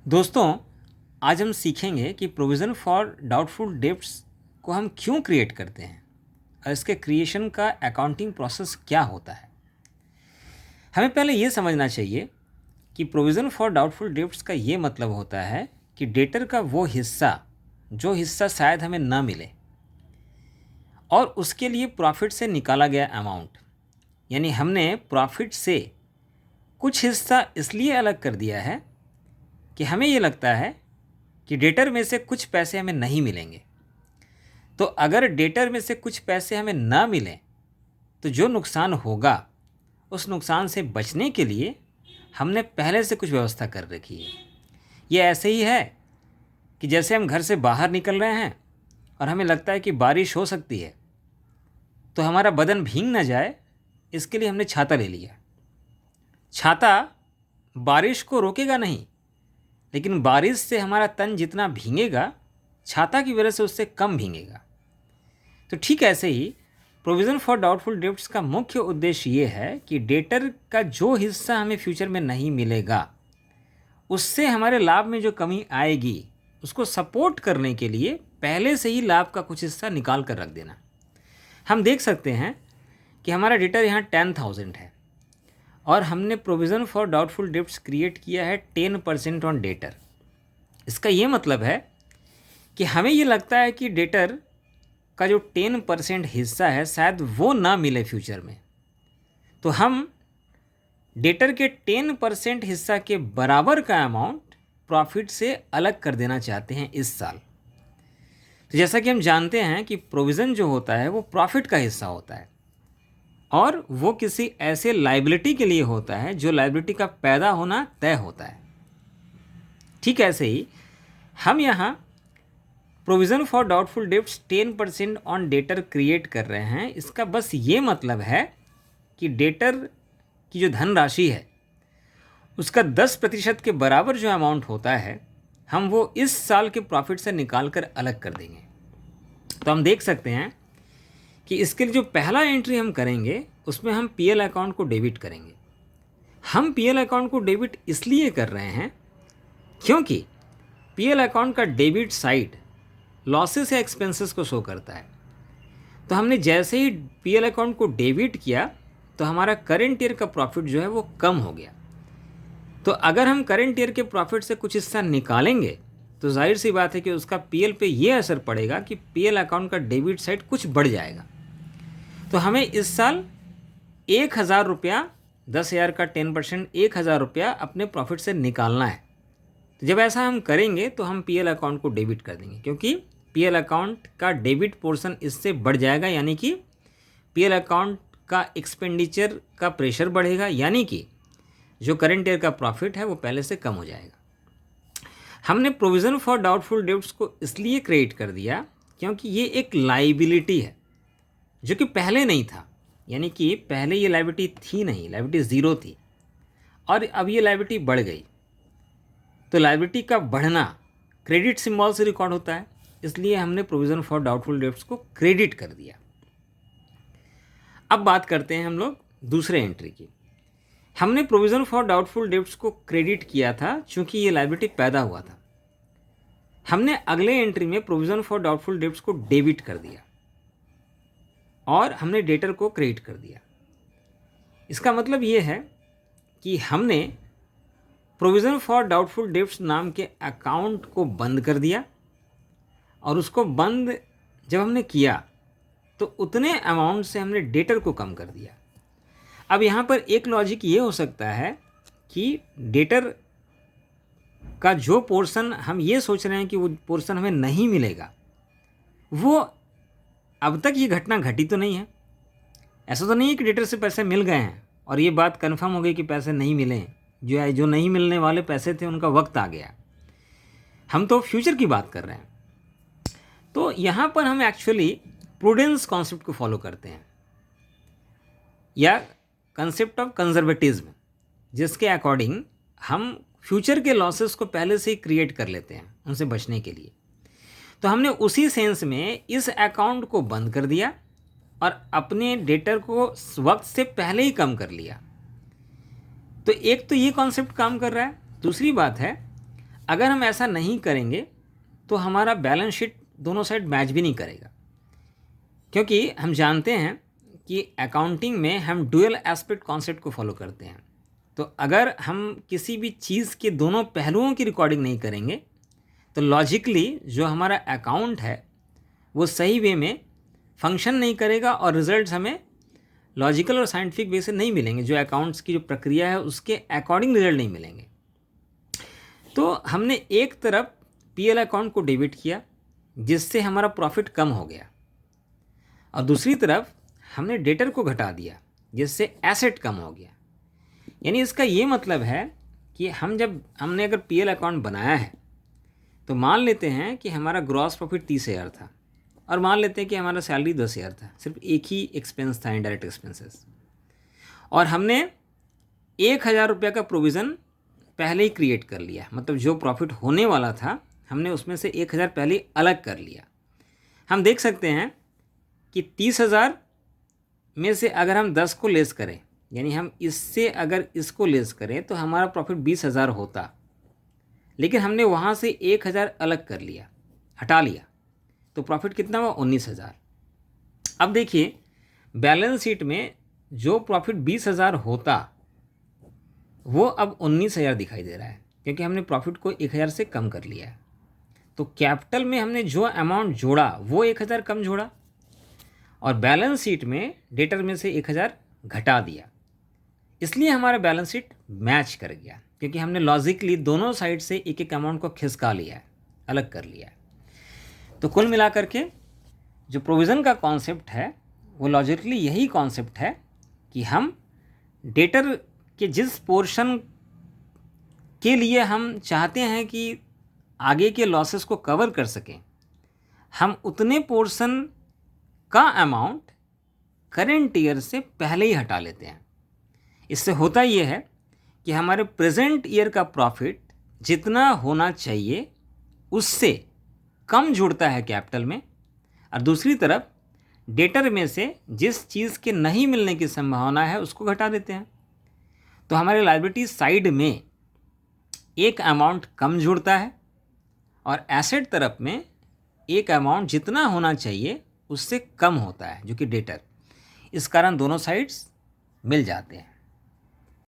दोस्तों, आज हम सीखेंगे कि प्रोविज़न फॉर डाउटफुल डेब्ट्स को हम क्यों क्रिएट करते हैं और इसके क्रिएशन का अकाउंटिंग प्रोसेस क्या होता है। हमें पहले ये समझना चाहिए कि प्रोविज़न फॉर डाउटफुल डेब्ट्स का ये मतलब होता है कि डेटर का वो हिस्सा जो हिस्सा शायद हमें ना मिले और उसके लिए प्रॉफिट से निकाला गया अमाउंट, यानी हमने प्रॉफिट से कुछ हिस्सा इसलिए अलग कर दिया है कि हमें ये लगता है कि डेटर में से कुछ पैसे हमें नहीं मिलेंगे। तो अगर डेटर में से कुछ पैसे हमें ना मिलें तो जो नुकसान होगा उस नुकसान से बचने के लिए हमने पहले से कुछ व्यवस्था कर रखी है। ये ऐसे ही है कि जैसे हम घर से बाहर निकल रहे हैं और हमें लगता है कि बारिश हो सकती है, तो हमारा बदन भीग ना जाए इसके लिए हमने छाता ले लिया। छाता बारिश को रोकेगा नहीं, लेकिन बारिश से हमारा तन जितना भीगेगा छाता की वजह से उससे कम भीगेगा। तो ठीक ऐसे ही प्रोविज़न फॉर डाउटफुल डेब्ट्स का मुख्य उद्देश्य ये है कि डेटर का जो हिस्सा हमें फ्यूचर में नहीं मिलेगा उससे हमारे लाभ में जो कमी आएगी उसको सपोर्ट करने के लिए पहले से ही लाभ का कुछ हिस्सा निकाल कर रख देना। हम देख सकते हैं कि हमारा डेटर यहाँ 10,000 है और हमने provision for doubtful debts create किया है 10% ऑन डेटर। इसका ये मतलब है कि हमें ये लगता है कि डेटर का जो 10% हिस्सा है शायद वो ना मिले फ्यूचर में, तो हम डेटर के 10% हिस्सा के बराबर का अमाउंट प्रॉफिट से अलग कर देना चाहते हैं इस साल। तो जैसा कि हम जानते हैं कि प्रोविज़न जो होता है वो प्रॉफिट का हिस्सा होता है और वो किसी ऐसे लायबिलिटी के लिए होता है जो लायबिलिटी का पैदा होना तय होता है। ठीक ऐसे ही हम यहाँ provision for doubtful debts 10% on debtor create कर रहे हैं। इसका बस ये मतलब है कि डेटर की जो धनराशि है उसका 10% के बराबर जो अमाउंट होता है हम वो इस साल के प्रॉफिट से निकाल कर अलग कर देंगे। तो हम देख सकते हैं कि इसके लिए जो पहला एंट्री हम करेंगे उसमें हम पीएल अकाउंट को डेबिट करेंगे। हम पीएल अकाउंट को डेबिट इसलिए कर रहे हैं क्योंकि पीएल अकाउंट का डेबिट साइड लॉसेस या एक्सपेंसेस को शो करता है। तो हमने जैसे ही पीएल अकाउंट को डेबिट किया तो हमारा करंट ईयर का प्रॉफिट जो है वो कम हो गया। तो अगर हम करंट ईयर के प्रॉफिट से कुछ हिस्सा निकालेंगे तो जाहिर सी बात है कि उसका पीएल पे ये असर पड़ेगा कि पीएल अकाउंट का डेबिट साइड कुछ बढ़ जाएगा। तो हमें इस साल 1,000 रुपया, 10,000 का 10% 1,000 रुपया अपने प्रॉफिट से निकालना है। तो जब ऐसा हम करेंगे तो हम पीएल अकाउंट को डेबिट कर देंगे, क्योंकि पीएल अकाउंट का डेबिट पोर्शन इससे बढ़ जाएगा, यानी कि पीएल अकाउंट का एक्सपेंडिचर का प्रेशर बढ़ेगा, यानी कि जो करंट ईयर का प्रॉफिट है वो पहले से कम हो जाएगा। हमने प्रोविज़न फॉर डाउटफुल डेब्ट्स को इसलिए क्रिएट कर दिया क्योंकि ये एक लाइबिलिटी है जो कि पहले नहीं था, यानी कि पहले ये लाइबिलिटी थी नहीं, लाइबिलिटी ज़ीरो थी और अब ये लाइबिलिटी बढ़ गई। तो लाइबिलिटी का बढ़ना क्रेडिट सिंबल से रिकॉर्ड होता है, इसलिए हमने प्रोविज़न फॉर डाउटफुल डेब्ट्स को क्रेडिट कर दिया। अब बात करते हैं हम लोग दूसरे एंट्री की। हमने प्रोविज़न फॉर डाउटफुल डेब्ट्स को क्रेडिट किया था चूंकि ये लाइबिलिटी पैदा हुआ था। हमने अगले एंट्री में प्रोविज़न फॉर डाउटफुल डेब्ट्स को डेबिट कर दिया और हमने डेटर को क्रेडिट कर दिया। इसका मतलब ये है कि हमने प्रोविज़न फॉर डाउटफुल डेब्ट्स नाम के अकाउंट को बंद कर दिया और उसको बंद जब हमने किया तो उतने अमाउंट से हमने डेटर को कम कर दिया। अब यहाँ पर एक लॉजिक ये हो सकता है कि डेटर का जो पोर्शन हम ये सोच रहे हैं कि वो पोर्शन हमें नहीं मिलेगा, वो अब तक ये घटना घटी तो नहीं है। ऐसा तो नहीं है कि डेटर से पैसे मिल गए हैं और ये बात कंफर्म हो गई कि पैसे नहीं मिले हैं। जो नहीं मिलने वाले पैसे थे उनका वक्त आ गया। हम तो फ्यूचर की बात कर रहे हैं। तो यहाँ पर हम एक्चुअली प्रूडेंस कॉन्सेप्ट को फॉलो करते हैं या कंसेप्ट ऑफ कंजर्वेटिज्म, जिसके अकॉर्डिंग हम फ्यूचर के लॉसेस को पहले से ही क्रिएट कर लेते हैं उनसे बचने के लिए। तो हमने उसी सेंस में इस अकाउंट को बंद कर दिया और अपने डेटर को वक्त से पहले ही कम कर लिया। तो एक तो ये कॉन्सेप्ट काम कर रहा है। दूसरी बात है, अगर हम ऐसा नहीं करेंगे तो हमारा बैलेंस शीट दोनों साइड मैच भी नहीं करेगा, क्योंकि हम जानते हैं कि अकाउंटिंग में हम डुअल एस्पेक्ट कॉन्सेप्ट को फॉलो करते हैं। तो अगर हम किसी भी चीज़ के दोनों पहलुओं की रिकॉर्डिंग नहीं करेंगे तो लॉजिकली जो हमारा अकाउंट है वो सही वे में फंक्शन नहीं करेगा और रिजल्ट्स हमें लॉजिकल और साइंटिफिक वे से नहीं मिलेंगे। जो अकाउंट्स की जो प्रक्रिया है उसके अकॉर्डिंग रिजल्ट नहीं मिलेंगे। तो हमने एक तरफ पीएल अकाउंट को डेबिट किया जिससे हमारा प्रॉफिट कम हो गया, और दूसरी तरफ हमने डेटर को घटा दिया जिससे एसेट कम हो गया। यानी इसका ये मतलब है कि हमने अगर पीएल अकाउंट बनाया है तो मान लेते हैं कि हमारा ग्रॉस प्रॉफिट 30,000 था और मान लेते हैं कि हमारा सैलरी 10,000 था, सिर्फ एक ही एक्सपेंस था, इनडायरेक्ट एक्सपेंसेस, और हमने 1,000 रुपये का प्रोविज़न पहले ही क्रिएट कर लिया। मतलब जो प्रॉफिट होने वाला था हमने उसमें से 1,000 पहले ही अलग कर लिया। हम देख सकते हैं कि 30,000 में से अगर हम 10 को लेस करें, यानी हम इससे अगर इसको लेस करें तो हमारा प्रॉफिट 20,000 होता, लेकिन हमने वहाँ से 1,000 अलग कर लिया, हटा लिया, तो प्रॉफिट कितना हुआ? 19,000। अब देखिए बैलेंस शीट में जो प्रॉफिट 20,000 होता वो अब 19,000 दिखाई दे रहा है, क्योंकि हमने प्रॉफिट को 1,000 से कम कर लिया है। तो कैपिटल में हमने जो अमाउंट जोड़ा वो 1,000 कम जोड़ा, और बैलेंस शीट में डेटर में से 1,000 घटा दिया, इसलिए हमारा बैलेंस शीट मैच कर गया, क्योंकि हमने लॉजिकली दोनों साइड से एक एक अमाउंट को खिसका लिया है, अलग कर लिया है। तो कुल मिलाकर के जो प्रोविज़न का कॉन्सेप्ट है वो लॉजिकली यही कॉन्सेप्ट है कि हम डेटर के जिस पोर्शन के लिए हम चाहते हैं कि आगे के लॉसेस को कवर कर सकें, हम उतने पोर्शन का अमाउंट करेंट ईयर से पहले ही हटा लेते हैं। इससे होता ये है कि हमारे प्रेजेंट ईयर का प्रॉफिट जितना होना चाहिए उससे कम जुड़ता है कैपिटल में, और दूसरी तरफ डेटर में से जिस चीज़ के नहीं मिलने की संभावना है उसको घटा देते हैं। तो हमारे लायबिलिटी साइड में एक अमाउंट कम जुड़ता है और एसेट तरफ में एक अमाउंट जितना होना चाहिए उससे कम होता है, जो कि डेटर। इस कारण दोनों साइड्स मिल जाते हैं।